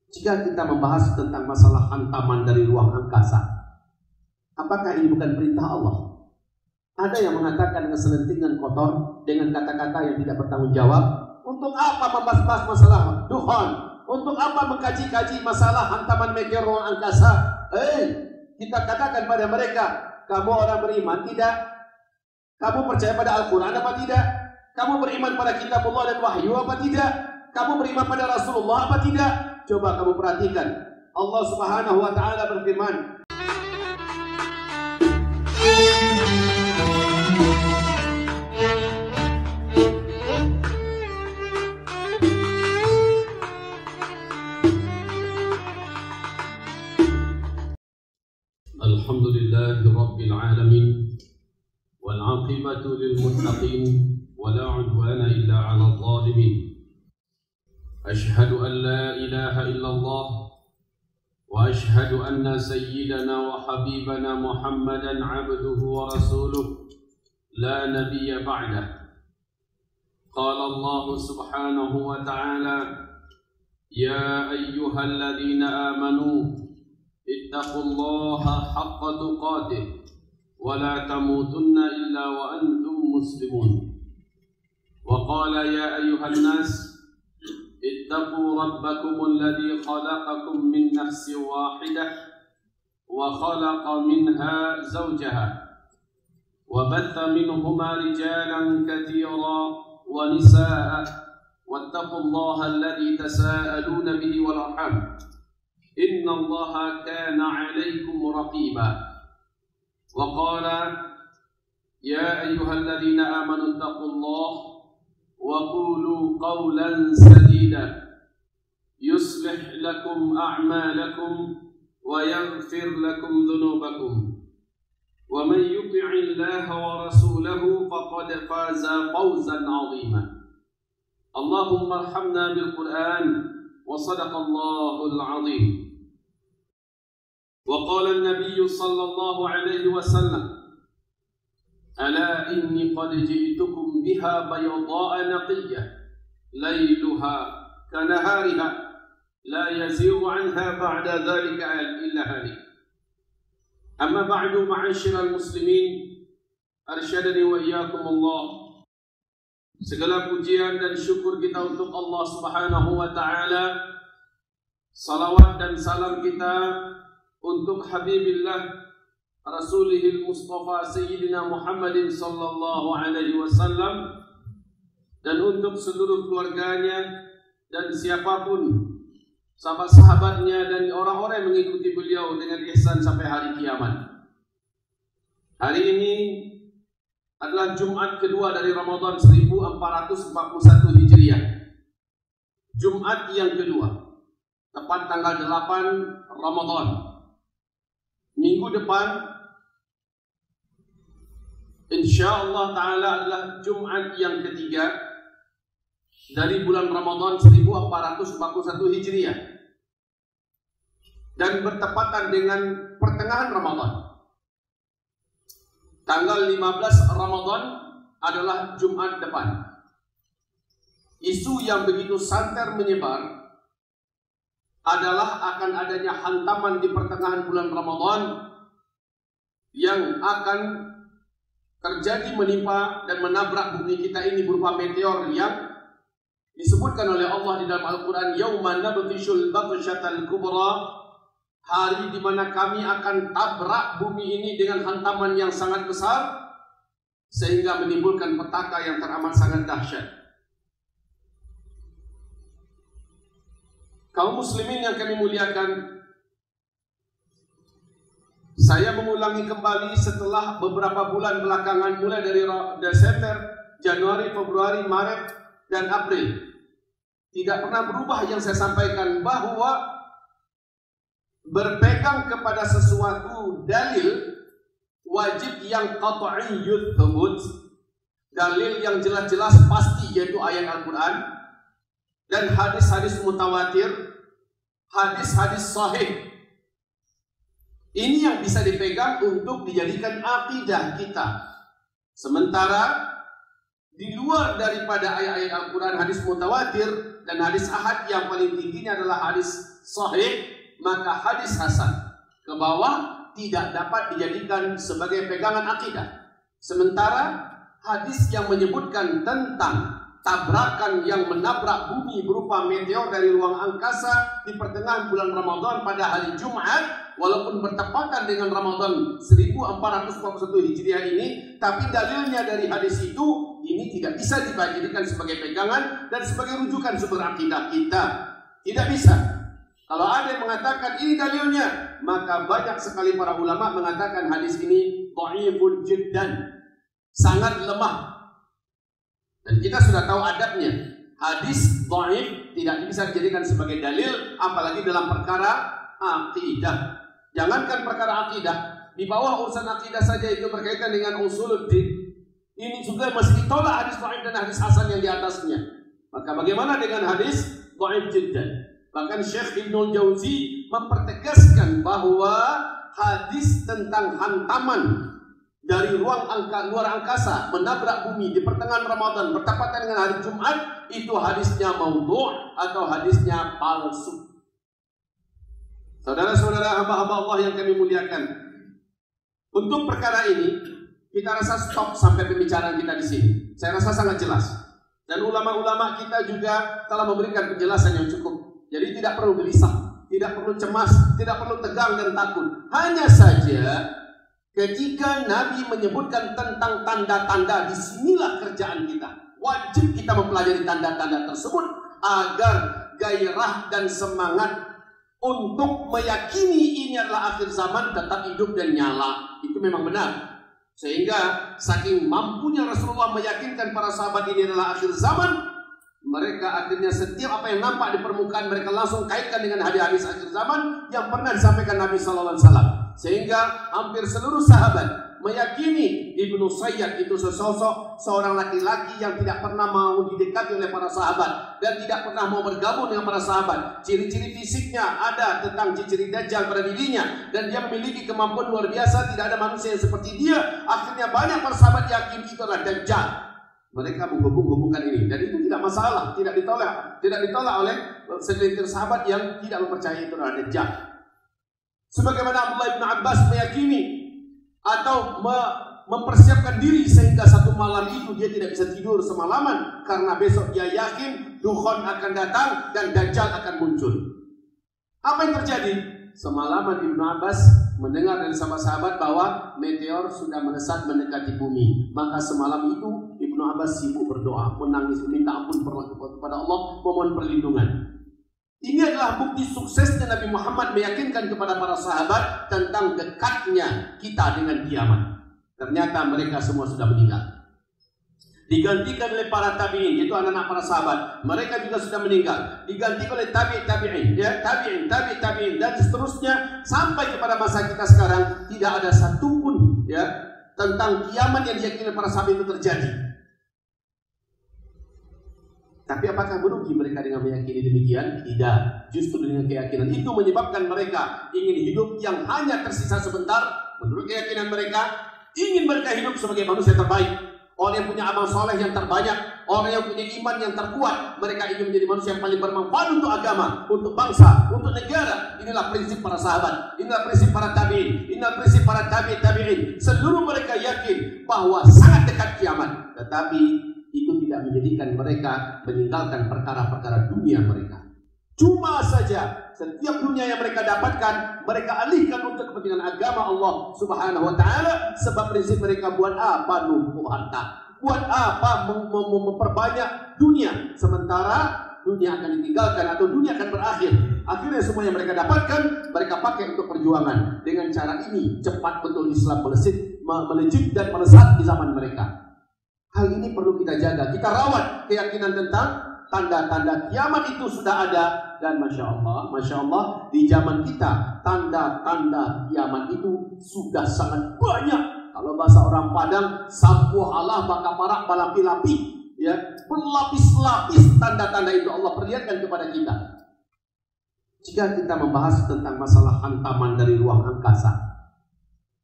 Jika kita membahas tentang masalah hantaman dari ruang angkasa, apakah ini bukan perintah Allah? Ada yang mengatakan dengan selentingan kotor, dengan kata-kata yang tidak bertanggung jawab. Untuk apa membahas masalah dukhon? Untuk apa mengkaji-kaji masalah hantaman meteor ruang angkasa? Kita katakan pada mereka, kamu orang beriman tidak? Kamu percaya pada Al-Quran apa tidak? Kamu beriman pada kitabullah dan wahyu apa tidak? Kamu beriman pada Rasulullah apa tidak? Coba kamu perhatikan. Allah Subhanahu wa ta'ala berfirman, Alhamdulillahi Rabbil Alamin wal aqibatu lil muttaqin wa la udwana illa 'alal zalimin. Ashhadu an la ilaha illallah wa ashhadu anna sayyidana wa habibana Muhammadan 'abduhu wa rasuluh la nabiyya ba'dah. Qala Allah subhanahu wa ta'ala, ya ayyuhalladzina amanu ittaqullaha haqqa tuqatih wa la tamutunna illa wa antum muslimun. Wa qala ya ayyuhan nas ittaqu rabbakum alladhi khalaqakum min nafsin wahidah wa khalaqa minha zawjaha wa batha minhuma rijalan kathiran wa nisaa wattaqullaha alladhi tasaaluna bihi wal arham inna Allaha kana 'alaykum raqiba. Wa qala ya ayyuhalladzina amanu taqullaha wa qulu qawlan sadida yuslih lakum a'malakum wa yaghfir lakum dhunubakum wa man yuti'illaha wa rasulahu faqad faza fawzan 'azima. Allahumma arhamna bil Qur'an wa sadaqallahul 'azim. Wa qala an-nabiy sallallahu alaihi wasallam, ala inni qad ji'tukum biha bayda'a naqiyyah layluha kanahariha la yazighu 'anha ba'da dhalika illa halik. Amma ba'du, ma'asyiral muslimin, arsyadani wa iyyakum Allah. Segala pujian dan syukur kita untuk Allah Subhanahu wa ta'ala. Salawat dan salam kita untuk Habibillah Rasulihil Mustafa Sayyidina Muhammadin sallallahu alaihi wasallam, dan untuk seluruh keluarganya dan siapapun sahabat-sahabatnya dan orang-orang yang mengikuti beliau dengan ihsan sampai hari kiamat. Hari ini adalah Jumat kedua dari Ramadan 1441 Hijriah. Jumat yang kedua, tepat tanggal 8 Ramadan. Minggu depan insyaallah ta'ala adalah Jumat yang ketiga dari bulan Ramadan 1441 Hijriah, dan bertepatan dengan pertengahan Ramadan. Tanggal 15 Ramadan adalah Jumat depan. Isu yang begitu santer menyebar adalah akan adanya hantaman di pertengahan bulan Ramadan yang akan terjadi menimpa dan menabrak bumi kita ini berupa meteor yang disebutkan oleh Allah di dalam Al-Quran, yauma nabtishul batshatal kubra, hari di mana kami akan tabrak bumi ini dengan hantaman yang sangat besar sehingga menimbulkan petaka yang teramat sangat dahsyat. Kaum muslimin yang kami muliakan, saya mengulangi kembali setelah beberapa bulan belakangan, mulai dari Desember, Januari, Februari, Maret, dan April, tidak pernah berubah yang saya sampaikan, bahwa berpegang kepada sesuatu dalil wajib yang qat'iyyut thubut, dalil yang jelas-jelas pasti, yaitu ayat Al-Quran dan hadis-hadis mutawatir, hadis-hadis sahih. Ini yang bisa dipegang untuk dijadikan akidah kita. Sementara di luar daripada ayat-ayat Al-Quran, hadis mutawatir dan hadis ahad yang paling tingginya adalah hadis sahih, maka hadis hasan ke bawah tidak dapat dijadikan sebagai pegangan akidah. Sementara hadis yang menyebutkan tentang tabrakan yang menabrak bumi berupa meteor dari ruang angkasa di pertengahan bulan Ramadan pada hari Jumat, walaupun bertepatan dengan Ramadan 1441 Hijriah ini, tapi dalilnya dari hadis itu ini tidak bisa dijadikan sebagai pegangan dan sebagai rujukan sumber akidah kita. Tidak bisa. Kalau ada yang mengatakan ini dalilnya, maka banyak sekali para ulama mengatakan hadis ini dhaifun jiddan, sangat lemah. Dan kita sudah tahu adabnya. Hadis dhaif tidak bisa dijadikan sebagai dalil, apalagi dalam perkara akidah. Jangankan perkara akidah, di bawah urusan akidah saja itu berkaitan dengan usuluddin, ini juga masih ditolak hadis dhaif dan hadis hasan yang di atasnya. Maka bagaimana dengan hadis dhaif jiddan? Bahkan Syekh Ibnul Jauzi mempertegaskan bahwa hadis tentang hantaman dari luar angkasa menabrak bumi di pertengahan Ramadan bertepatan dengan hari Jumat, itu hadisnya maudhu' atau hadisnya palsu. Saudara-saudara hamba-hamba Allah yang kami muliakan, untuk perkara ini kita rasa stop sampai pembicaraan kita di sini. Saya rasa sangat jelas. Dan ulama-ulama kita juga telah memberikan penjelasan yang cukup. Jadi tidak perlu gelisah, tidak perlu cemas, tidak perlu tegang dan takut. Hanya saja ketika Nabi menyebutkan tentang tanda-tanda, disinilah kerjaan kita. Wajib kita mempelajari tanda-tanda tersebut agar gairah dan semangat untuk meyakini ini adalah akhir zaman tetap hidup dan nyala. Itu memang benar. Sehingga saking mampunya Rasulullah meyakinkan para sahabat ini adalah akhir zaman, mereka akhirnya setiap apa yang nampak di permukaan mereka langsung kaitkan dengan hadis-hadis akhir zaman yang pernah disampaikan Nabi Sallallahu Alaihi Wasallam. Sehingga hampir seluruh sahabat meyakini Ibnu Sayyad itu sesosok seorang laki-laki yang tidak pernah mau didekati oleh para sahabat dan tidak pernah mau bergabung dengan para sahabat. Ciri-ciri fisiknya ada tentang ciri Dajjal pada dirinya dan dia memiliki kemampuan luar biasa, tidak ada manusia yang seperti dia. Akhirnya banyak para sahabat yakin itu adalah Dajjal. Mereka menghubung-hubungkan ini dan itu tidak masalah, tidak ditolak oleh segelintir sahabat yang tidak mempercayai itu adalah Dajjal. Sebagaimana Abdullah bin Abbas meyakini atau mempersiapkan diri sehingga satu malam itu dia tidak bisa tidur semalaman karena besok dia yakin Dukhon akan datang dan Dajjal akan muncul. Apa yang terjadi? Semalaman Ibnu Abbas mendengar dari sahabat-sahabat bahwa meteor sudah melesat mendekati bumi. Maka semalam itu Ibnu Abbas sibuk berdoa, menangis, meminta ampun kepada Allah, memohon perlindungan. Ini adalah bukti suksesnya Nabi Muhammad meyakinkan kepada para sahabat tentang dekatnya kita dengan kiamat. Ternyata mereka semua sudah meninggal. Digantikan oleh para tabi'in, yaitu anak-anak para sahabat. Mereka juga sudah meninggal. Digantikan oleh tabi'in, ya, tabi'in dan seterusnya sampai kepada masa kita sekarang tidak ada satupun ya tentang kiamat yang diyakini para sahabat itu terjadi. Tapi apakah merugi mereka dengan meyakini demikian? Tidak. Justru dengan keyakinan itu menyebabkan mereka ingin hidup yang hanya tersisa sebentar. Menurut keyakinan mereka, ingin mereka hidup sebagai manusia terbaik. Orang yang punya amal soleh yang terbanyak, orang yang punya iman yang terkuat. Mereka ingin menjadi manusia yang paling bermanfaat untuk agama, untuk bangsa, untuk negara. Inilah prinsip para sahabat, inilah prinsip para tabi'in, inilah prinsip para tabi'in. Seluruh mereka yakin bahwa sangat dekat kiamat. Tetapi itu tidak menjadikan mereka meninggalkan perkara-perkara dunia mereka. Cuma saja setiap dunia yang mereka dapatkan, mereka alihkan untuk kepentingan agama Allah Subhanahu wa Ta'ala. Sebab prinsip mereka, buat apa numpuk harta? Buat apa memperbanyak dunia? Sementara dunia akan ditinggalkan atau dunia akan berakhir. Akhirnya semua yang mereka dapatkan, mereka pakai untuk perjuangan. Dengan cara ini, cepat betul Islam melejit dan melesat di zaman mereka. Hal ini perlu kita jaga. Kita rawat keyakinan tentang tanda-tanda kiamat itu sudah ada. Dan Masya Allah di zaman kita tanda-tanda kiamat itu sudah sangat banyak. Kalau bahasa orang Padang, sampuh Allah baka parak balapi-lapi, ya, berlapis-lapis tanda-tanda itu Allah perlihatkan kepada kita. Jika kita membahas tentang masalah hantaman dari ruang angkasa,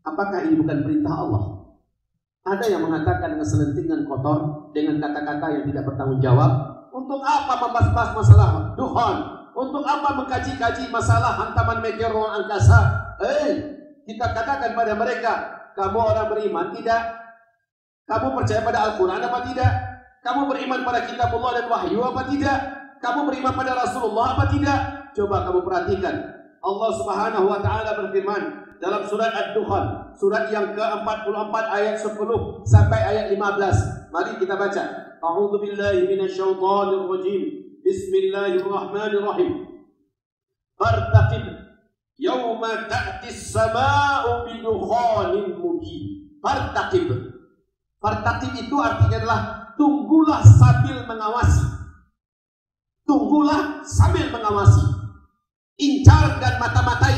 apakah ini bukan perintah Allah? Ada yang mengatakan dengan selentingan kotor, dengan kata-kata yang tidak bertanggung jawab, Untuk apa membahas masalah dukhan? Untuk apa mengkaji-kaji masalah hantaman meteor ruang angkasa? Kita katakan pada mereka, kamu orang beriman tidak? Kamu percaya pada Al-Quran apa tidak? Kamu beriman pada kitabullah dan wahyu apa tidak? Kamu beriman pada Rasulullah apa tidak? Coba kamu perhatikan. Allah Subhanahu wa taala berfirman dalam surat Ad-Dukhan, surat yang ke-44 ayat 10 sampai ayat 15. Mari kita baca. A'udzu billahi minasyaitonir rajim. Bismillahirrahmanirrahim. Fartaqib yauma ta'tis samaa'u bidukhanin mubin. Fartaqib. Fartaqib itu artinya adalah tunggulah sambil mengawasi. Tunggulah sambil mengawasi. Incar dan mata-matai.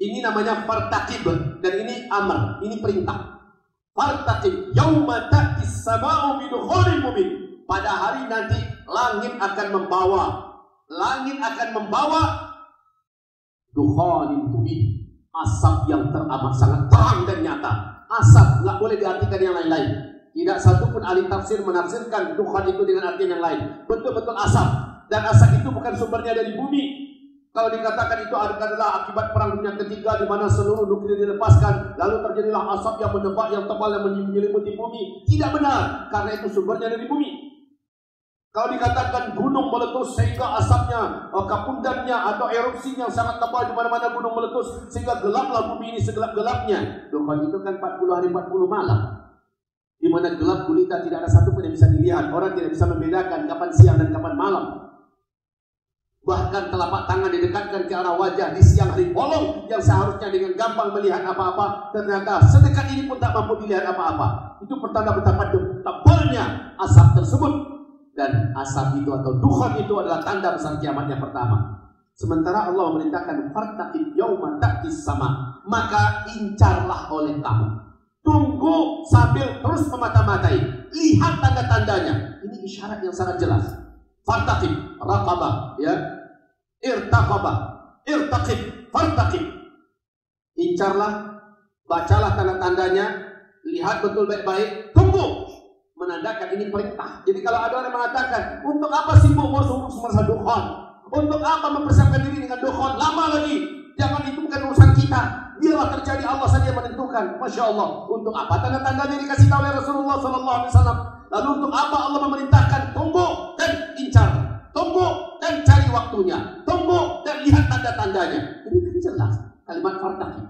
Ini namanya fartaqib, dan ini amr, ini perintah. Fartaqib yauma ta'tis samaa'u bidukhanin mubin. Pada hari nanti langit akan membawa dukhanin mubin, asap yang teramat sangat terang dan nyata. Asap nggak boleh diartikan yang lain-lain. Tidak satu pun ahli tafsir menafsirkan dukhan itu dengan artian yang lain. Betul-betul asap, dan asap itu bukan sumbernya dari bumi. Kalau dikatakan itu adalah akibat perang dunia ketiga di mana seluruh nuklir dilepaskan, lalu terjadilah asap yang menebak, yang tebal, yang menyelimuti bumi. Tidak benar, karena itu sumbernya dari bumi. Kalau dikatakan gunung meletus sehingga asapnya, kapundannya atau erupsinya sangat tebal di mana-mana gunung meletus sehingga gelaplah bumi ini segelap-gelapnya. Dukhan itu kan 40 hari 40 malam. Di mana gelap gulita, tidak ada satu pun yang bisa dilihat. Orang tidak bisa membedakan kapan siang dan kapan malam. Bahkan telapak tangan didekatkan ke arah wajah di siang hari bolong yang seharusnya dengan gampang melihat apa-apa, ternyata sedekat ini pun tak mampu dilihat apa-apa. Itu pertanda betapa tebalnya asap tersebut. Dan asap itu atau dukhan itu adalah tanda besar kiamat yang pertama. Sementara Allah memerintahkan fartaqib yauma ta'tis sama, maka incarlah oleh kamu. Tunggu sambil terus memata-matai, lihat tanda-tandanya. Ini isyarat yang sangat jelas. Fartaqib, raqabah, ya. Irtaqabah, irtaqib, fartaqib. Incarlah, bacalah tanda-tandanya, lihat betul baik-baik, tunggu. Menandakan ini perintah. Jadi kalau ada orang mengatakan, untuk apa sibuk ngurus masa dukhan? Untuk apa mempersiapkan diri dengan dukhan? Lama lagi. Jangan, itu bukan urusan kita. Biarlah terjadi, Allah saja yang menentukan. Masya Allah. Untuk apa tanda-tandanya dikasih tahu oleh Rasulullah SAW? Lalu untuk apa Allah memerintahkan? Tunggu dan incar. Tunggu dan cari waktunya. Tunggu dan lihat tanda-tandanya. Ini kan jelas kalimat fartaqib.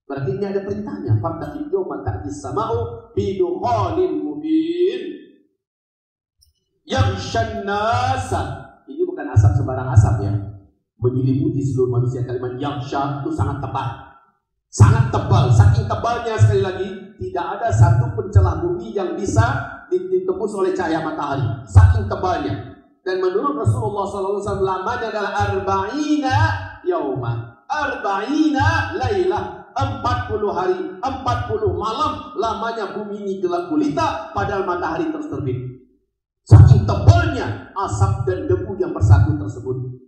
Berarti ini ada perintahnya. Fartaqib yauma ta'tis sama'u bidukhanin mubin yaghshan nasa. Ini bukan asap sembarang asap ya, menyelimuti seluruh manusia. Kalimat yaghsha itu sangat tebal. Sangat tebal, saking tebalnya sekali lagi tidak ada satu pun celah bumi yang bisa ditembus oleh cahaya matahari. Saking tebalnya. Dan menurut Rasulullah SAW lamanya adalah arba'ina yauma, arba'ina lailah, 40 hari, 40 malam lamanya bumi ini gelap gulita padahal matahari terus terbit. Saking tebalnya asap dan debu yang bersatu tersebut.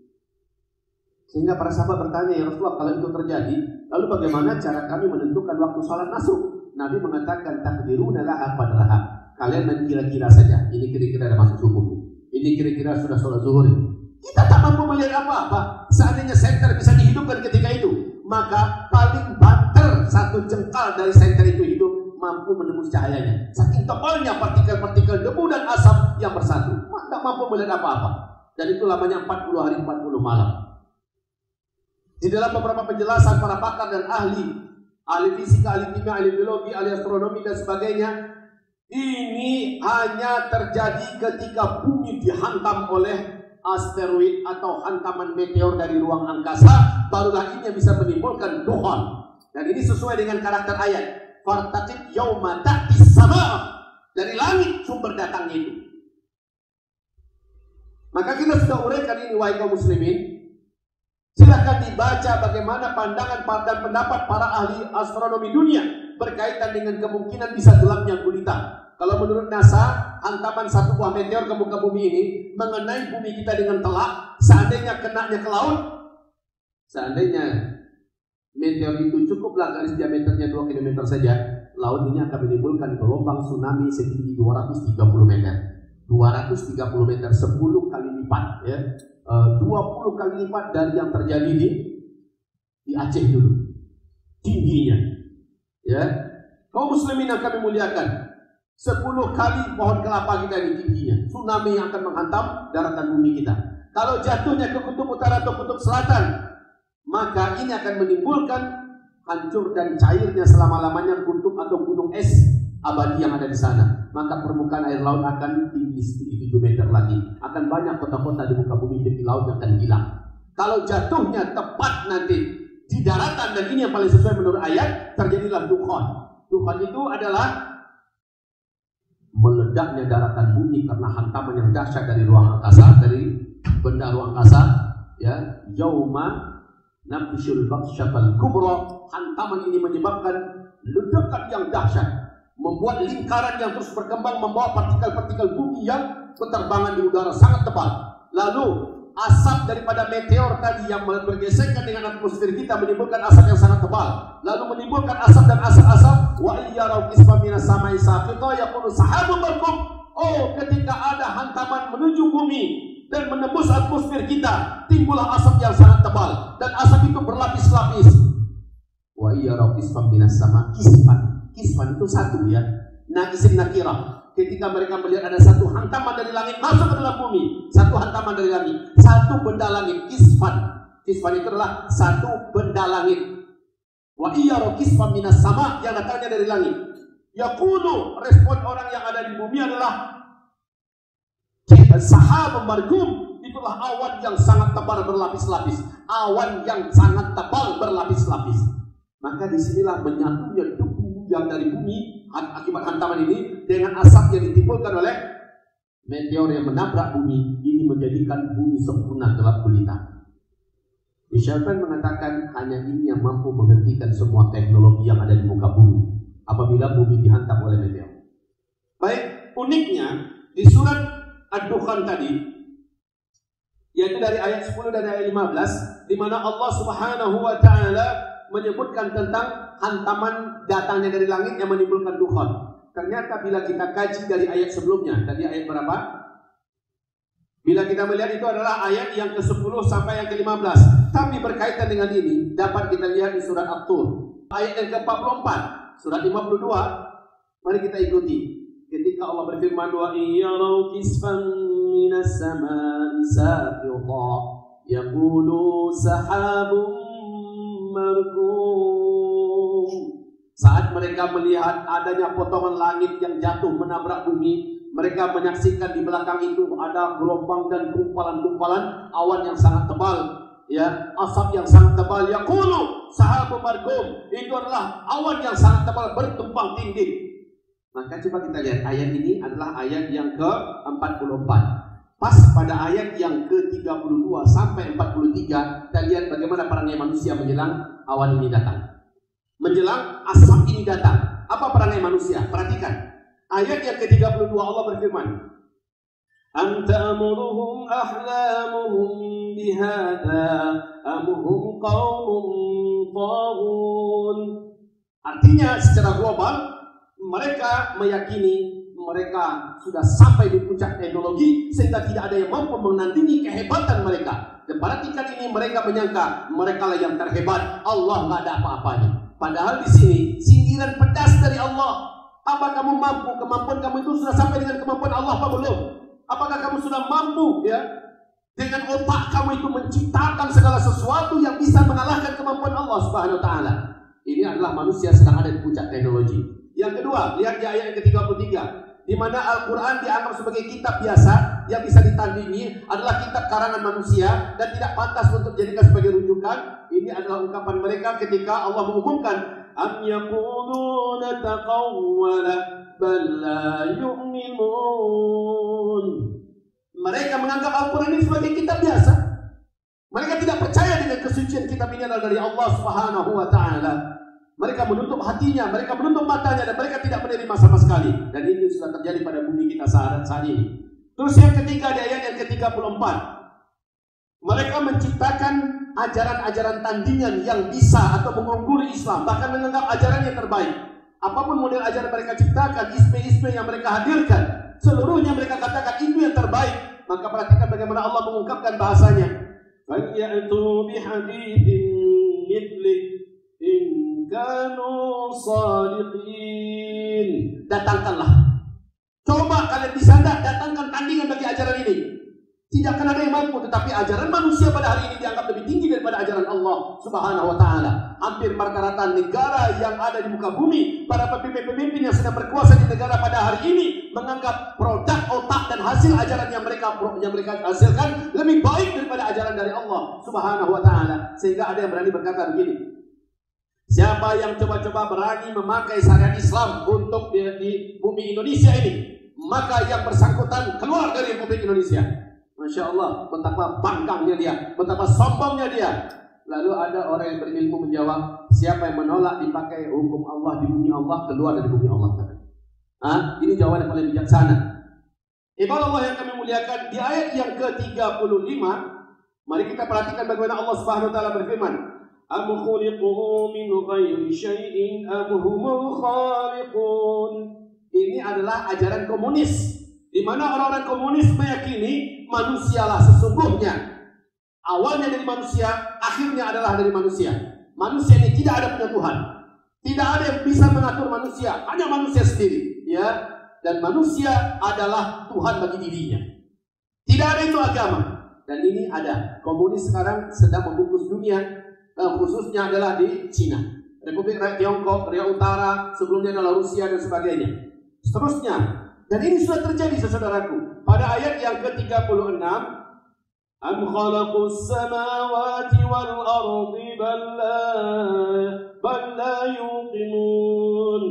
Sehingga para sahabat bertanya, ya Rasulullah, kalau itu terjadi, lalu bagaimana cara kami menentukan waktu salat masuk? Nabi mengatakan, takdiruna laha qadraha. Kalian kira-kira saja, ini kira-kira ada masuk subuh, ini kira-kira sudah sholat zuhur. Kita tak mampu melihat apa-apa. Seandainya senter bisa dihidupkan ketika itu, maka paling banter satu jengkal dari senter itu hidup, mampu menembus cahayanya. Saking tebalnya partikel-partikel debu dan asap yang bersatu, tak mampu melihat apa-apa. Dan itu lamanya 40 hari 40 malam. Di dalam beberapa penjelasan para pakar dan ahli fisika, ahli kimia, ahli biologi, ahli astronomi dan sebagainya, ini hanya terjadi ketika bumi dihantam oleh asteroid atau hantaman meteor dari ruang angkasa, barulah ini yang bisa menimbulkan dukhan. Dan ini sesuai dengan karakter ayat. Fartaqib yauma ta'tis sama, dari langit sumber datangnya itu. Maka kita sudah uraikan ini, wahai kaum muslimin. Silakan dibaca bagaimana pandangan dan pendapat para ahli astronomi dunia berkaitan dengan kemungkinan bisa gelapnya gulita. Kalau menurut NASA, hantaman satu buah meteor ke muka bumi ini mengenai bumi kita dengan telak, seandainya kenanya ke laut, seandainya meteor itu cukuplah garis diameternya 2 km saja, laut ini akan menimbulkan gelombang tsunami setinggi 230 meter. 230 meter, 10 kali lipat ya. 20 kali lipat dari yang terjadi di Aceh dulu tingginya ya. Kaum muslimin yang kami muliakan, 10 kali pohon kelapa kita ini tingginya. Tsunami yang akan menghantam daratan bumi kita. Kalau jatuhnya ke kutub utara atau kutub selatan, maka ini akan menimbulkan hancur dan cairnya selama-lamanya kutub atau gunung es abadi yang ada di sana. Maka permukaan air laut akan tinggi 7 meter lagi. Akan banyak kota-kota di muka bumi di laut yang akan hilang. Kalau jatuhnya tepat nanti di daratan, dan ini yang paling sesuai menurut ayat, terjadilah dukhan. Dukhan itu adalah meledaknya daratan bumi karena hantaman yang dahsyat dari ruang angkasa, dari benda ruang angkasa ya. Yauma nabshul batsyatal kubra. Hantaman ini menyebabkan ledakan yang dahsyat, membuat lingkaran yang terus berkembang, membawa partikel-partikel bumi yang berterbangan di udara sangat tebal. Lalu asap daripada meteor tadi yang bergesekan dengan atmosfer kita menimbulkan asap yang sangat tebal. Lalu menimbulkan asap dan asap-asap. Wa iyyarau qisman minas samai saqita yaqulu sahabun markum. Oh, ketika ada hantaman menuju bumi dan menembus atmosfer kita, timbullah asap yang sangat tebal dan asap itu berlapis-lapis. Wa iyyarau qisman minas sama kispan itu satu ya. Nah, isim nakirah. Ketika mereka melihat ada satu hantaman dari langit masuk ke dalam bumi, satu hantaman dari langit, satu benda langit, kispan. Kispan itu adalah satu benda langit. Wa iyyarau qisman minas sama, yang datangnya dari langit. Yaqulu, respon orang yang ada di bumi adalah sahabun markum. Itulah awan yang sangat tebal berlapis-lapis. Awan yang sangat tebal berlapis-lapis. Maka disinilah menyatunya debu yang dari bumi akibat hantaman ini dengan asap yang ditimbulkan oleh meteor yang menabrak bumi. Ini menjadikan bumi sempurna gelap gulita. Syaitan mengatakan hanya ini yang mampu menghentikan semua teknologi yang ada di muka bumi apabila bumi dihantam oleh meteor. Baik, uniknya di surat Ad-Dukhan tadi, yaitu dari ayat 10 dan ayat 15, di mana Allah Subhanahu wa taala menyebutkan tentang hantaman datangnya dari langit yang menimbulkan dukhan. Ternyata bila kita kaji dari ayat sebelumnya, tadi ayat berapa? Bila kita melihat itu adalah ayat yang ke-10 sampai yang ke-15. Tapi berkaitan dengan ini dapat kita lihat di surat At-Tur, ayat yang ke-44, surat 52. Mari kita ikuti. Ketika Allah berfirman, wa iyyarau kisfan minas samaa'i saqita yaqulu sahabun markum. Saat mereka melihat adanya potongan langit yang jatuh menabrak bumi, mereka menyaksikan di belakang itu ada gelombang dan gumpalan-gumpalan awan yang sangat tebal, ya, asap yang sangat tebal. Yaqulu sahabun markum, itu adalah awan yang sangat tebal bertumpang tindih. Maka coba kita lihat, ayat ini adalah ayat yang ke-44. Pas pada ayat yang ke-32 sampai 43, kita lihat bagaimana perangai manusia menjelang awan ini datang, menjelang asap ini datang. Apa perangai manusia? Perhatikan ayat yang ke-32, Allah berfirman, Am ta'muruhum ahlamuhum bihadha amuhum qawmun taghun. Artinya secara global mereka meyakini mereka sudah sampai di puncak teknologi sehingga tidak ada yang mampu menandingi kehebatan mereka. Dan pada tingkat ini mereka menyangka mereka lah yang terhebat, Allah nggak ada apa-apanya. Padahal di sini sindiran pedas dari Allah. Apa kamu mampu? Kemampuan kamu itu sudah sampai dengan kemampuan Allah apa belum? Apakah kamu sudah mampu ya dengan otak kamu itu menciptakan segala sesuatu yang bisa mengalahkan kemampuan Allah Subhanahu wa taala? Ini adalah manusia sedang ada di puncak teknologi. Yang kedua, lihat di ayat yang ke-33, di mana Al-Quran dianggap sebagai kitab biasa yang bisa ditandingi, adalah kitab karangan manusia dan tidak pantas untuk dijadikan sebagai rujukan. Ini adalah ungkapan mereka ketika Allah mengumumkan, Am yaquluna taqawwala bal la yu'minun. Mereka menganggap Al-Quran ini sebagai kitab biasa. Mereka tidak percaya dengan kesucian kitab ini adalah dari Allah Subhanahu wa taala. Mereka menutup hatinya, mereka menutup matanya, dan mereka tidak menerima sama sekali. Dan ini sudah terjadi pada bumi kita saat ini. Terus yang ketiga di ayat yang ke-34, mereka menciptakan ajaran-ajaran tandingan yang bisa atau mengungguli Islam, bahkan menganggap ajaran yang terbaik. Apapun model ajaran mereka ciptakan, isme-isme yang mereka hadirkan, seluruhnya mereka katakan itu yang terbaik. Maka perhatikan bagaimana Allah mengungkapkan bahasanya. Falyatu bihaditsin mithli in kanu shadiqin. Datangkanlah. Coba kalian bisa datangkan tandingan bagi ajaran ini. Tidak akan ada yang mampu, tetapi ajaran manusia pada hari ini dianggap lebih tinggi daripada ajaran Allah Subhanahu wa Ta'ala. Hampir rata-rata negara yang ada di muka bumi, para pemimpin-pemimpin yang sedang berkuasa di negara pada hari ini menganggap produk otak dan hasil ajaran yang mereka hasilkan lebih baik daripada ajaran dari Allah Subhanahu wa Ta'ala. Sehingga ada yang berani berkata begini, siapa yang coba-coba berani memakai syariat Islam untuk di bumi Indonesia ini, maka yang bersangkutan keluar dari Republik Indonesia. Masya Allah, betapa bangkangnya dia, betapa sombongnya dia. Lalu ada orang yang berilmu menjawab, siapa yang menolak dipakai hukum Allah di bumi Allah, keluar dari bumi Allah. Ini jawaban yang paling bijaksana. Ibadah Allah yang kami muliakan, di ayat yang ke-35, mari kita perhatikan bagaimana Allah Subhanahu wa Ta'ala berfirman, am khuliqu min ghairi syai'in am humul khaliqun. Ini adalah ajaran komunis, di mana orang-orang komunis meyakini manusialah sesungguhnya. Awalnya dari manusia, akhirnya adalah dari manusia. Manusia ini tidak ada punya Tuhan. Tidak ada yang bisa mengatur manusia, hanya manusia sendiri, ya. Dan manusia adalah Tuhan bagi dirinya. Tidak ada itu agama. Dan ini ada. Komunis sekarang sedang membungkus dunia, khususnya adalah di Cina, Republik Rakyat Tiongkok, Korea Utara, sebelumnya adalah Rusia dan sebagainya. Seterusnya. Dan ini sudah terjadi, saudaraku. Pada ayat yang ke-36, am khalaqus samawati wal ardi bal la yuqinun.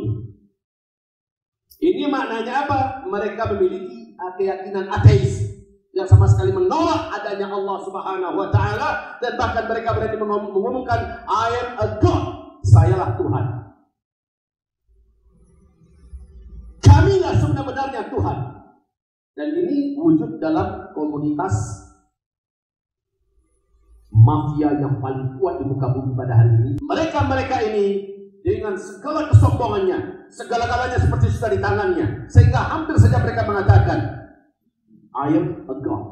Ini maknanya apa? Mereka memiliki keyakinan ateis yang sama sekali menolak adanya Allah Subhanahu wa Ta'ala, dan bahkan mereka berani mengumumkan I am a God, sayalah Tuhan. Kamilah sebenarnya Tuhan. Dan ini wujud dalam komunitas mafia yang paling kuat di muka bumi pada hari ini. Mereka ini dengan segala kesombongannya, segala-galanya seperti sudah di tangannya, sehingga hampir saja mereka mengatakan I am a God,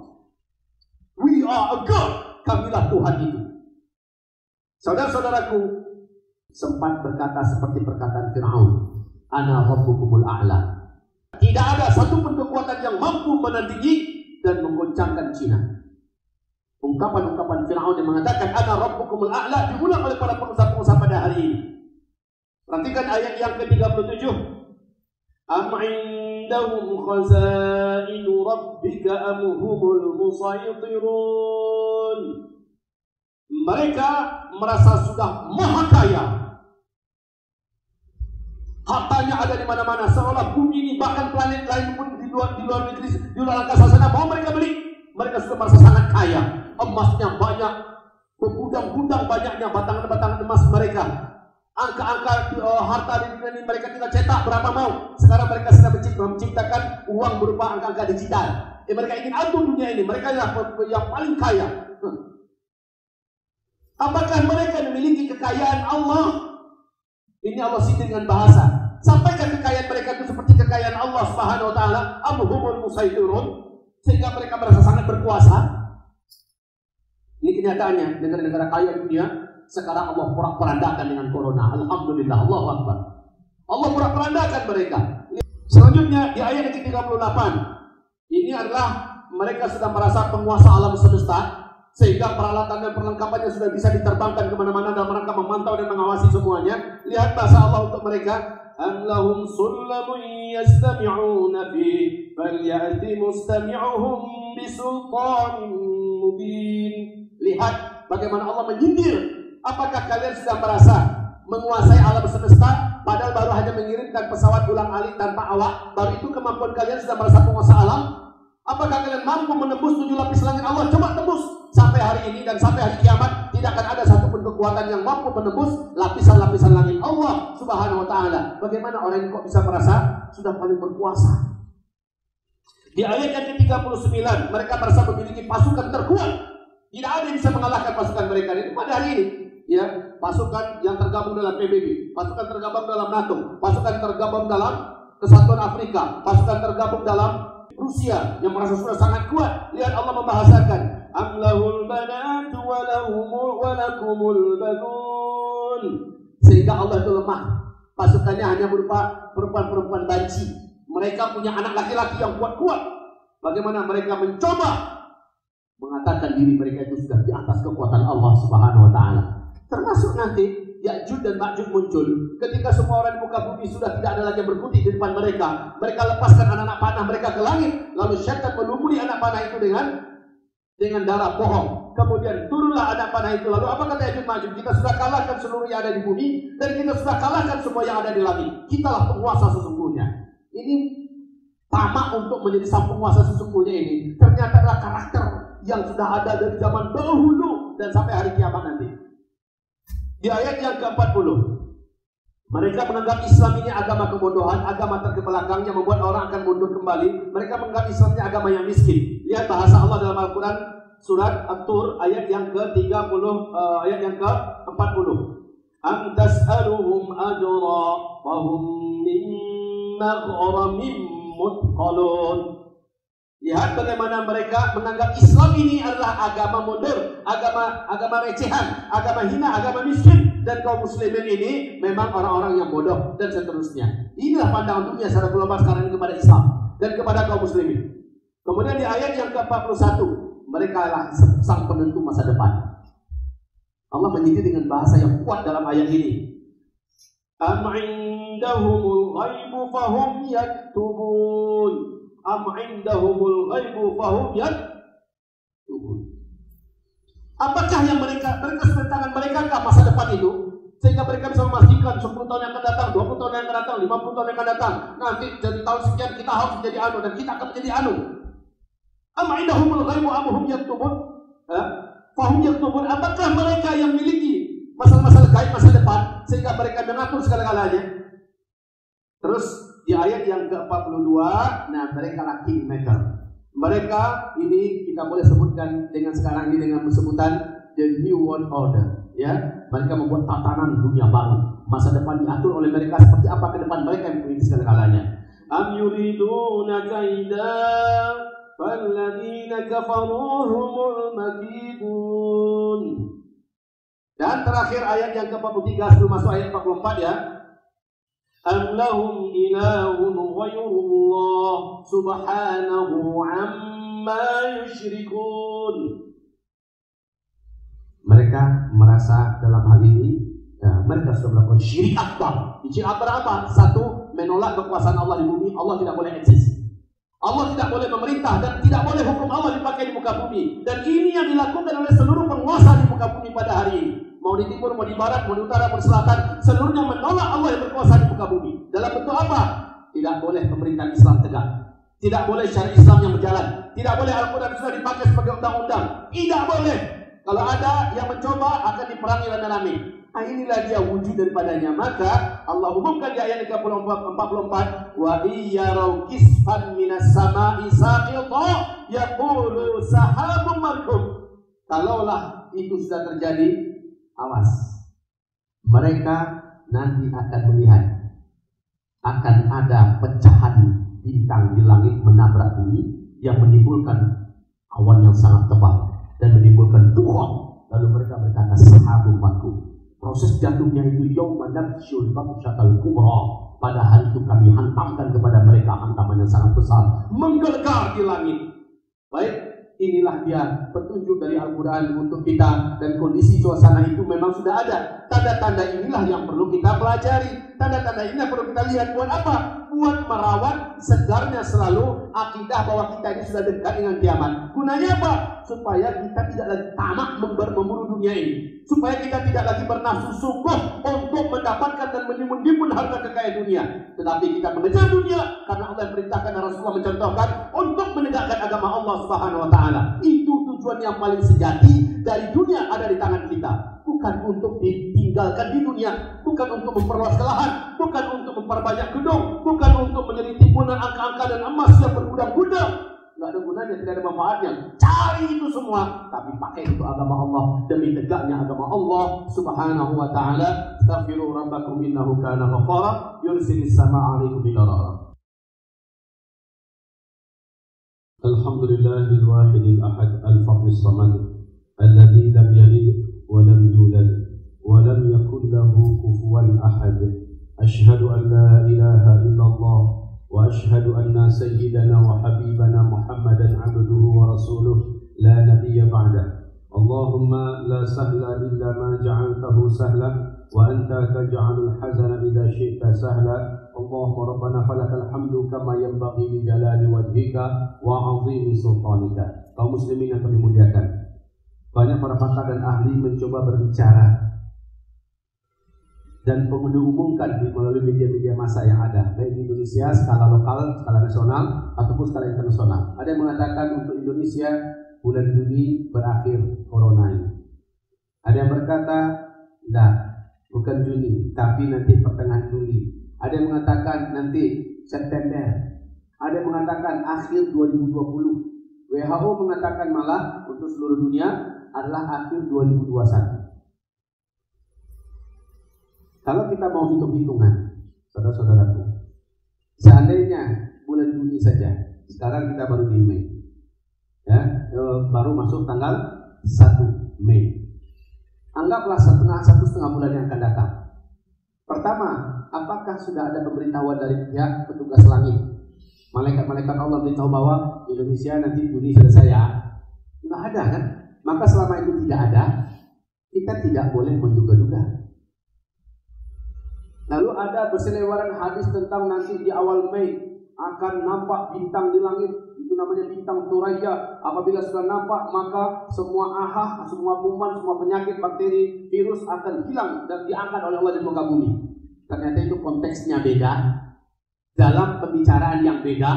we are a God, kamilah Tuhan itu. Saudara-saudaraku, sempat berkata seperti perkataan Fir'aun, ana rabbukumul a'la. Tidak ada satupun kekuatan yang mampu menandingi dan menggoncangkan Cina. Ungkapan-ungkapan Fir'aun yang mengatakan ana rabbukumul a'la diulang oleh para pengusaha-pengusaha pada hari ini. Perhatikan ayat yang ke-37. Am indahum khazainu rabbika am humul musaytirun. Mereka merasa sudah maha kaya. Hartanya ada di mana-mana, seolah bumi ini bahkan planet lain pun di luar negeri, di luar angkasa sana mau mereka beli. Mereka sudah merasa sangat kaya. Emasnya banyak, gudang-gudang banyaknya, batangan-batangan emas mereka. Angka-angka harta di dunia ini mereka tinggal cetak berapa mau. Sekarang mereka sedang menciptakan uang berupa angka-angka digital. Mereka ingin atur dunia ini. Mereka yang paling kaya. Apakah mereka memiliki kekayaan Allah? Ini Allah sindir dengan bahasa. Sampaikan kekayaan mereka itu seperti kekayaan Allah Subhanahu wa Ta'ala, amhumul musaytirun, sehingga mereka merasa sangat berkuasa. Ini kenyataannya. Negara-negara kaya dunia sekarang Allah porak-porandakan dengan corona. Alhamdulillah, Allahu Akbar. Allah porak-porandakan mereka. Selanjutnya di ayat ke-38, ini adalah mereka sudah merasa penguasa alam semesta, sehingga peralatan dan perlengkapannya sudah bisa diterbangkan kemana-mana dalam rangka memantau dan mengawasi semuanya. Lihat bahasa Allah untuk mereka. Am lahum sullamun yastami'una fi falyati mustami'uhum bisultanin mubin. Lihat bagaimana Allah menyindir. Apakah kalian sudah merasa menguasai alam semesta, padahal baru hanya mengirimkan pesawat ulang-alik tanpa awak? Baru itu kemampuan kalian sudah merasa penguasa alam? Apakah kalian mampu menembus 7 lapis langit Allah? Coba tembus. Sampai hari ini dan sampai hari kiamat tidak akan ada satupun kekuatan yang mampu menembus lapisan-lapisan langit Allah Subhanahu wa Ta'ala. Bagaimana orang ini kok bisa merasa sudah paling berkuasa? Di ayat yang ke-39, mereka merasa memiliki pasukan terkuat. Tidak ada yang bisa mengalahkan pasukan mereka ini pada hari ini. Ya, pasukan yang tergabung dalam PBB, pasukan tergabung dalam NATO, pasukan tergabung dalam Kesatuan Afrika, pasukan tergabung dalam Rusia yang merasa sudah sangat kuat. Lihat Allah membahasakan, amlahul banatu walakumul banun. Sehingga Allah itu lemah. Pasukannya hanya berupa perempuan-perempuan banci. Mereka punya anak laki-laki yang kuat-kuat. Bagaimana mereka mencoba mengatakan diri mereka itu sudah di atas kekuatan Allah Subhanahu wa taala. Termasuk nanti Ya'juj dan Ma'juj muncul ketika semua orang di muka bumi sudah tidak ada lagi yang berkutik di depan mereka. Mereka lepaskan anak-anak panah mereka ke langit, lalu syaitan melumuri anak panah itu dengan darah bohong. Kemudian turunlah anak panah itu. Lalu apa kata Ya'juj Ma'juj? Kita sudah kalahkan seluruh yang ada di bumi dan kita sudah kalahkan semua yang ada di langit. Kitalah penguasa sesungguhnya. Ini tamak untuk menjadi sang penguasa sesungguhnya ini ternyata adalah karakter yang sudah ada dari zaman dahulu dan sampai hari kiamat nanti. Di ayat yang ke-40, mereka menganggap Islam ini agama kebodohan, agama terkebelakang yang membuat orang akan mundur kembali. Mereka menganggap Islam ini agama yang miskin. Lihat bahasa Allah dalam Al-Quran surat At-Tur ayat yang ke-30, ayat yang ke-40. Am tas'aluhum ajra wa hum min maghramin muthqalun. Lihat bagaimana mereka menganggap Islam ini adalah agama mundur, agama recehan, agama hina, agama miskin. Dan kaum muslimin ini memang orang-orang yang bodoh dan seterusnya. Inilah pandangan dunia secara global sekarang ini kepada Islam dan kepada kaum muslimin. Kemudian di ayat yang ke-41, mereka adalah sang penentu masa depan. Allah menyindir dengan bahasa yang kuat dalam ayat ini. Am indahumul ghaibu fahum yaktubun. Am indahumul ghaibu fahum yaktubun. Apakah yang mereka sudah tangan mereka kah masa depan itu? Sehingga mereka bisa memastikan 10 tahun yang akan datang, 20 tahun yang akan datang, 50 tahun yang akan datang. Nanti dari tahun sekian kita harus menjadi anu dan kita akan menjadi anu. Am indahumul ghaibu am hum yaktubun? Fahum yaktubun. Apakah mereka yang memiliki masalah-masalah gaib masa depan sehingga mereka mengatur segala-galanya? Terus di ayat yang ke-42, nah mereka lah kingmaker. Mereka ini kita boleh sebutkan dengan sekarang ini dengan sebutan the new world order, ya. Mereka membuat tatanan dunia baru. Masa depan diatur oleh mereka seperti apa ke depan mereka yang memiliki segala-galanya. Am yuriduna kaida falladzina kafaru humul makidun. Dan terakhir ayat yang ke-43 sebelum masuk ayat 44 ya. Am lahum ilahun ghayrullah subhanahu amma yusyrikun. Mereka merasa dalam hal ini mereka sudah melakukan syirik akbar. Syirik akbar apa? Satu, menolak kekuasaan Allah di bumi. Allah tidak boleh eksis. Allah tidak boleh memerintah dan tidak boleh hukum Allah dipakai di muka bumi. Dan ini yang dilakukan oleh seluruh penguasa di muka bumi pada hari ini. Mau di timur, mau di barat, mau di utara, mau di selatan, seluruhnya menolak Allah yang berkuasa di muka bumi. Dalam bentuk apa? Tidak boleh pemerintahan Islam tegak. Tidak boleh syariat Islam yang berjalan. Tidak boleh Al-Quran sudah dipakai sebagai undang-undang. Tidak boleh. Kalau ada yang mencoba akan diperangi rame-rame. Nah, inilah dia wujud daripadanya. Maka Allah umumkan di ayat 44, wa iyarau kisfan minas sama'i saqita yaqulu sahabun markum. Kalaulah itu sudah terjadi, awas, mereka nanti akan melihat akan ada pecahan bintang di langit menabrak bumi yang menimbulkan awan yang sangat tebal dan menimbulkan duhon. Lalu mereka berkata sahabun markum. Proses jatuhnya itu yauman nabsyul batsyatal kubra. Pada hari itu kami hantamkan kepada mereka hantaman yang sangat besar, menggelegar di langit. Baik, inilah dia petunjuk dari Al-Quran untuk kita. Dan kondisi suasana itu memang sudah ada. Tanda-tanda inilah yang perlu kita pelajari. Tanda-tanda ini perlu kita lihat. Buat apa? Buat merawat segarnya selalu akidah bahwa kita ini sudah dekat dengan kiamat. Gunanya apa? Supaya kita tidak lagi tamak memburu dunia ini. Supaya kita tidak lagi bernafsu sungguh untuk mendapatkan dan menimbun harta kekayaan dunia. Tetapi kita mengejar dunia karena Allah perintahkan dan Rasulullah mencontohkan untuk menegakkan agama Allah Subhanahu wa taala. Itu tujuan yang paling sejati dari dunia ada di tangan kita. Bukan untuk ditinggalkan di dunia, bukan untuk memperluas lahan, bukan untuk memperbanyak gedung, bukan untuk menjadi timbunan angka-angka dan emas yang bergudang-gudang. Tidak ada gunanya, tidak ada manfaatnya. Cari itu semua, tapi pakai itu agama Allah demi tegaknya agama Allah Subhanahu wa taala. Astaghfiru rabbakum innahu kana ghaffara yursilis samaa'a 'alaikum bidarara. الحمد لله الواحد الأحد الفرد الصمد الذي لم يلد ولم يولد ولم يكن له كفوا أحد أشهد أن لا إله إلا الله وأشهد أن سيدنا وحبيبنا محمدا عبده ورسوله لا نبي بعده اللهم لا سهل إلا ما جعلته سهلا وأنت تجعل الحزن إذا شئت سهلا اللهم ربنا فلك الحمد كما ينبغي لجلال وجهك وعظيم سلطانك. Kaum muslimin yang dimuliakan, banyak para pakar dan ahli mencoba berbicara dan mengumumkan melalui media-media massa yang ada, baik di Indonesia, skala lokal, skala nasional, ataupun skala internasional. Ada yang mengatakan untuk Indonesia bulan Juni berakhir corona ini. Ada yang berkata, tidak, bukan Juni, tapi nanti pertengahan Juli. Ada yang mengatakan nanti September. Ada yang mengatakan akhir 2020. WHO mengatakan malah untuk seluruh dunia adalah akhir 2021. Kalau kita mau hitung-hitungan, saudara-saudaraku, seandainya bulan Juni saja, sekarang kita baru di Mei, ya, baru masuk tanggal 1 Mei. Anggaplah satu setengah bulan yang akan datang. Pertama, apakah sudah ada pemberitahuan dari pihak petugas langit? Malaikat-malaikat Allah beritahu bahwa Indonesia nanti Juni selesai ya? Nggak ada kan? Maka selama itu tidak ada, kita tidak boleh menduga-duga. Lalu ada berseliweran hadis tentang nanti di awal Mei akan nampak bintang di langit, itu namanya bintang Thuraya. Apabila sudah nampak, maka semua ahah, semua kuman, semua penyakit, bakteri, virus akan hilang dan diangkat oleh Allah di muka bumi. Ternyata itu konteksnya beda, dalam pembicaraan yang beda,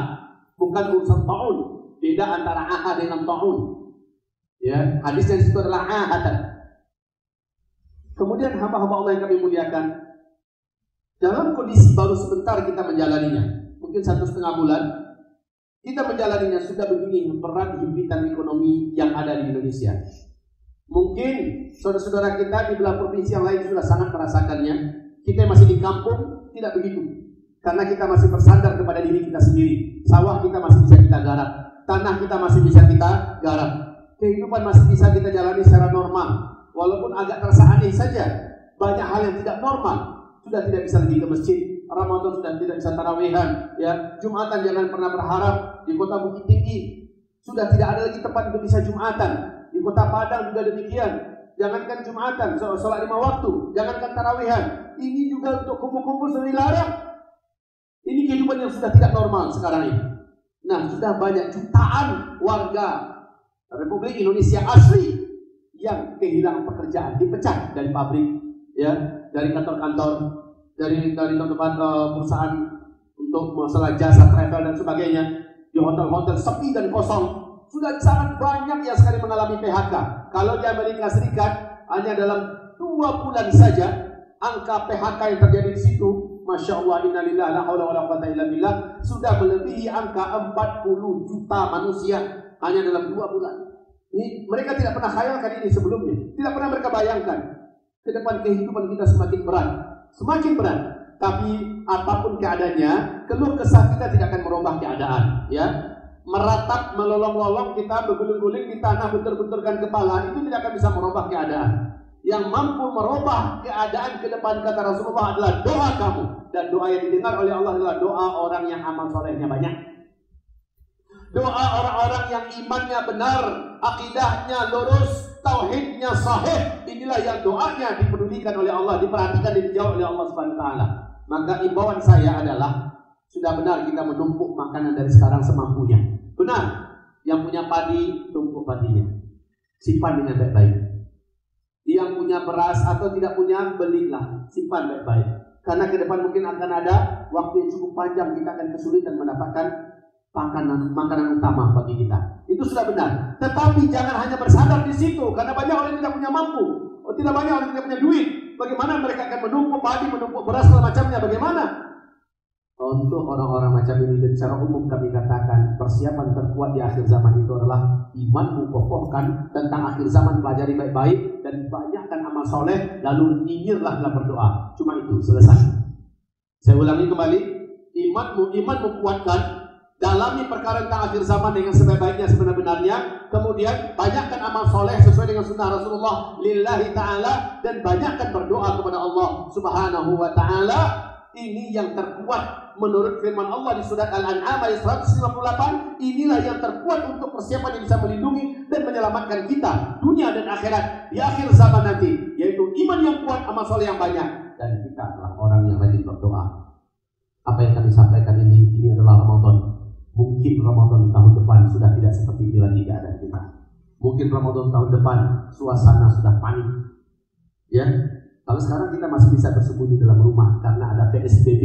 bukan urusan ta'un, beda antara ahad dengan ta'un. Ya, hadis yang itu adalah ahad. Kemudian hamba-hamba Allah yang kami muliakan, dalam kondisi baru sebentar kita menjalaninya, mungkin 1,5 bulan, kita menjalaninya sudah begini berat himpitan ekonomi yang ada di Indonesia. Mungkin saudara-saudara kita di belah provinsi yang lain sudah sangat merasakannya. Kita masih di kampung tidak begitu, karena kita masih bersandar kepada diri kita sendiri. Sawah kita masih bisa kita garap, tanah kita masih bisa kita garap, kehidupan masih bisa kita jalani secara normal. Walaupun agak terasa aneh saja, banyak hal yang tidak normal. Sudah tidak bisa lagi ke masjid, Ramadan sudah tidak bisa tarawehan, ya. Jumatan jangan pernah berharap di kota Bukit Tinggi. Sudah tidak ada lagi tempat untuk bisa Jumatan. Di kota Padang juga demikian. Jangankan Jumatan, sholat 5 waktu, jangankan tarawehan. Ini juga untuk kumpul-kumpul sudah dilarang. Ini kehidupan yang sudah tidak normal sekarang ini. Nah, sudah banyak jutaan warga Republik Indonesia asli yang kehilangan pekerjaan, dipecat dari pabrik, ya, dari kantor-kantor, dari tempat perusahaan untuk masalah jasa travel dan sebagainya, di hotel-hotel sepi dan kosong. Sudah sangat banyak yang sekali mengalami PHK. Kalau di Amerika Serikat hanya dalam 2 bulan saja angka PHK yang terjadi di situ, Masya Allah, innalillahi la haula wala quwwata illa billah, sudah melebihi angka 40 juta manusia hanya dalam 2 bulan. Ini mereka tidak pernah khayalkan ini sebelumnya, tidak pernah mereka bayangkan. Ke depan kehidupan kita semakin berat. Tapi apapun keadaannya, keluh kesah kita tidak akan merubah keadaan, ya. Meratap, melolong-lolong kita, berguling-guling di tanah, bentur-benturkan kepala, itu tidak akan bisa merubah keadaan. Yang mampu merubah keadaan ke depan, kata Rasulullah, adalah doa kamu. Dan doa yang didengar oleh Allah adalah doa orang yang amal solehnya banyak. Doa orang-orang yang imannya benar, akidahnya lurus, tauhidnya sahih. Inilah yang doanya dipedulikan oleh Allah, diperhatikan dan dijawab oleh Allah Subhanahu wa taala. Maka imbauan saya adalah, sudah benar kita menumpuk makanan dari sekarang semampunya. Benar, yang punya padi, tumpuk padinya, simpan dengan baik-baik. Yang punya beras atau tidak punya, belilah, simpan baik-baik. Karena ke depan mungkin akan ada waktu yang cukup panjang, kita akan kesulitan mendapatkan makanan utama bagi kita. Itu sudah benar. Tetapi jangan hanya bersandar di situ, karena banyak orang yang tidak punya mampu, tidak banyak orang yang tidak punya duit. Bagaimana mereka akan menumpuk padi, menumpuk beras, segala macamnya? Bagaimana? Untuk orang-orang macam ini, dan secara umum kami katakan, persiapan terkuat di akhir zaman itu adalah imanmu kokohkan tentang akhir zaman, pelajari baik-baik dan banyakkan amal soleh, lalu nyinyirlah dalam berdoa. Cuma itu, selesai. Saya ulangi kembali, imanmu kuatkan dalami perkara tentang akhir zaman dengan sebaik-baiknya sebenar-benarnya, kemudian banyakkan amal soleh sesuai dengan sunnah Rasulullah lillahi ta'ala, dan banyakkan berdoa kepada Allah subhanahu wa ta'ala. Ini yang terkuat menurut firman Allah di surat Al-An'am ayat 158. Inilah yang terkuat untuk persiapan yang bisa melindungi dan menyelamatkan kita dunia dan akhirat di akhir zaman nanti, yaitu iman yang kuat, amal soleh yang banyak, dan kita adalah orang yang rajin berdoa. Apa yang kami sampaikan ini adalah Ramadan. Mungkin Ramadan tahun depan sudah tidak seperti ini lagi keadaan kita. Mungkin Ramadan tahun depan suasana sudah panik. Ya, kalau sekarang kita masih bisa bersembunyi dalam rumah karena ada PSBB,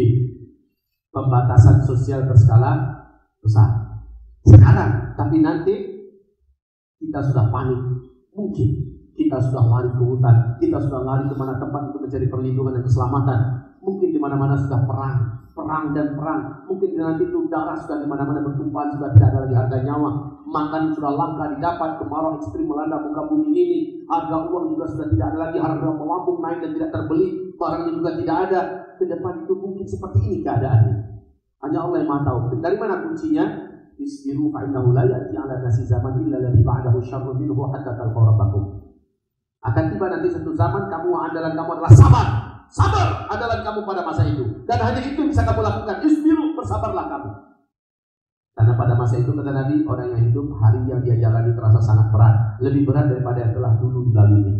pembatasan sosial berskala besar. Sekarang, tapi nanti kita sudah panik. Mungkin kita sudah lari ke hutan, kita sudah lari kemana tempat untuk mencari perlindungan dan keselamatan. Mungkin di mana-mana sudah perang dan perang. Mungkin nanti itu darah sudah di mana-mana bertumpahan, sudah tidak ada lagi harga nyawa. Makan sudah langka didapat, kemarau ekstrim melanda muka bumi ini. Harga uang juga sudah tidak ada lagi, harga melambung naik dan tidak terbeli. Barangnya juga tidak ada. Ke depan itu mungkin seperti ini keadaannya. Hanya Allah yang Maha tahu. Dari mana kuncinya? Isbiru fa'innahu la ya'ti 'ala nasi zaman illa alladhi ba'dahu syarrun minhu hatta talqaw rabbakum. Akan tiba nanti satu zaman andalan kamu adalah sabar. Sabar adalah kamu pada masa itu. Dan hanya itu yang bisa kamu lakukan. Isbiru, bersabarlah kamu. Karena pada masa itu kata Nabi, orang yang hidup hari yang dia jalani terasa sangat berat, lebih berat daripada yang telah dulu dilaluinya.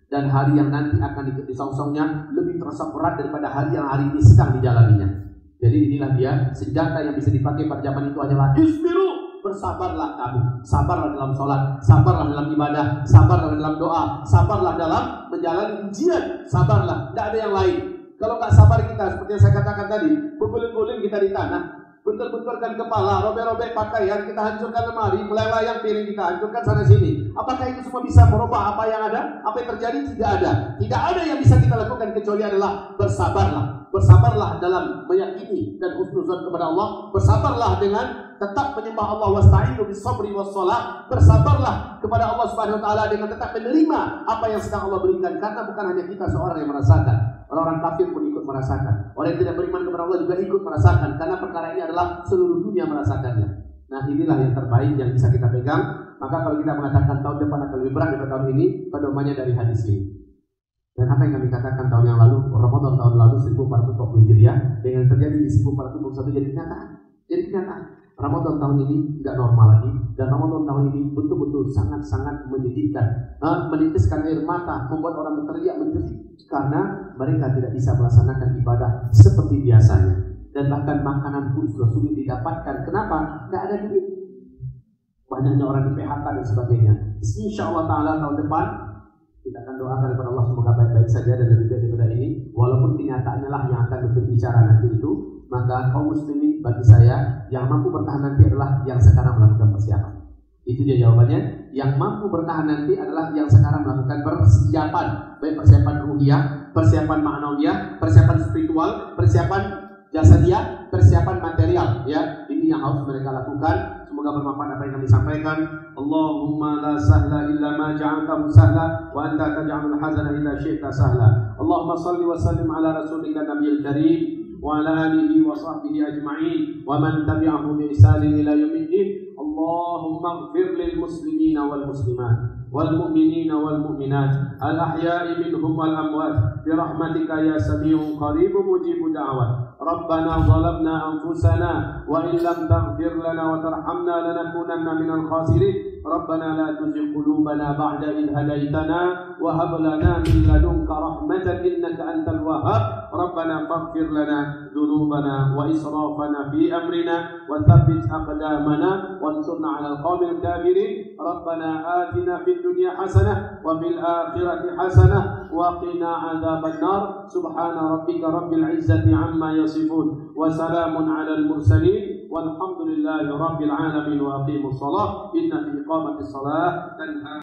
Dan hari yang nanti akan disongsongnya lebih terasa berat daripada hari yang hari ini sedang dijalaninya. Jadi inilah dia senjata yang bisa dipakai pada zaman itu hanyalah isbiru, bersabarlah kamu. Sabarlah dalam sholat, sabarlah dalam ibadah, sabarlah dalam doa, sabarlah dalam menjalani ujian, sabarlah, tidak ada yang lain. Kalau tak sabar kita, seperti yang saya katakan tadi, berguling-guling kita di tanah, bentur-benturkan kepala, robek-robek pakaian, kita hancurkan lemari, melayang piring kita hancurkan sana sini. Apakah itu semua bisa merubah apa yang ada? Apa yang terjadi? Tidak ada. Tidak ada yang bisa kita lakukan kecuali adalah bersabarlah. Bersabarlah dalam meyakini dan husnuzan kepada Allah. Bersabarlah dengan tetap menyembah Allah, wasta'inu bis-sabri was-shalah. Bersabarlah kepada Allah Subhanahu wa taala dengan tetap menerima apa yang sedang Allah berikan, karena bukan hanya kita seorang yang merasakan. Orang-orang kafir pun ikut merasakan. Orang yang tidak beriman kepada Allah juga ikut merasakan, karena perkara ini adalah seluruh dunia merasakannya. Nah, inilah yang terbaik yang bisa kita pegang. Maka kalau kita mengatakan tahun depan akan lebih berat daripada tahun ini, pedomannya dari hadis ini. Dan apa yang kami katakan tahun yang lalu, Ramadan tahun lalu 1440 Hijriah, dengan terjadi di 1421 jadi kenyataan. Jadi kenyataan. Ramadan tahun ini tidak normal lagi, dan Ramadan tahun ini betul-betul sangat-sangat menyedihkan, menitiskan air mata, membuat orang berteriak menjerit karena mereka tidak bisa melaksanakan ibadah seperti biasanya, dan bahkan makanan pun sudah sulit didapatkan. Kenapa? Tidak ada duit. Banyaknya orang di PHK dan sebagainya. Insya Allah Taala tahun depan kita akan doakan kepada Allah semoga baik-baik saja dan lebih baik daripada ini. Walaupun kenyataannya lah yang akan berbicara nanti itu, maka kaum muslimin bagi saya yang mampu bertahan nanti adalah yang sekarang melakukan persiapan. Itu dia jawabannya. Yang mampu bertahan nanti adalah yang sekarang melakukan persiapan, baik persiapan ruhiyah, persiapan ma'nawiyah, persiapan spiritual, persiapan jasadiah, persiapan material. Ya, ini yang harus mereka lakukan. Semoga bermanfaat apa yang kami sampaikan. Allahumma la sahla illa ma ja'altahu sahla wa anta taj'alul hazana idza syi'ta sahla. Allahumma shalli wa sallim ala rasulika nabiyil karim wa ala alihi wa sahbihi ajma'in wa man tabi'ahum bi ihsanin ila yaumiddin. Allahumma ighfir lil muslimina wal muslimat wal mu'minina wal mu'minat al ahya'i minhum wal amwat bi rahmatika ya sami'un qaribun mujibud da'wat. ربنا ظلمنا أنفسنا وإن لم تغفر لنا وترحمنا لنكونن من الخاسرين ربنا لا تزغ قلوبنا بعد إذ هديتنا وهب لنا من لدنك رحمة إنك أنت الوهاب ربنا فاغفر لنا ذنوبنا وإسرافنا في أمرنا وثبت أقدامنا وانصرنا على القوم الكافرين ربنا آتنا في الدنيا حسنة وفي الآخرة حسنة وقنا عذاب النار سبحان ربك رب العزة عما يصفون وسلام على المرسلين والحمد لله رب العالمين وأقيموا الصلاة إن في إقامة الصلاة تنهى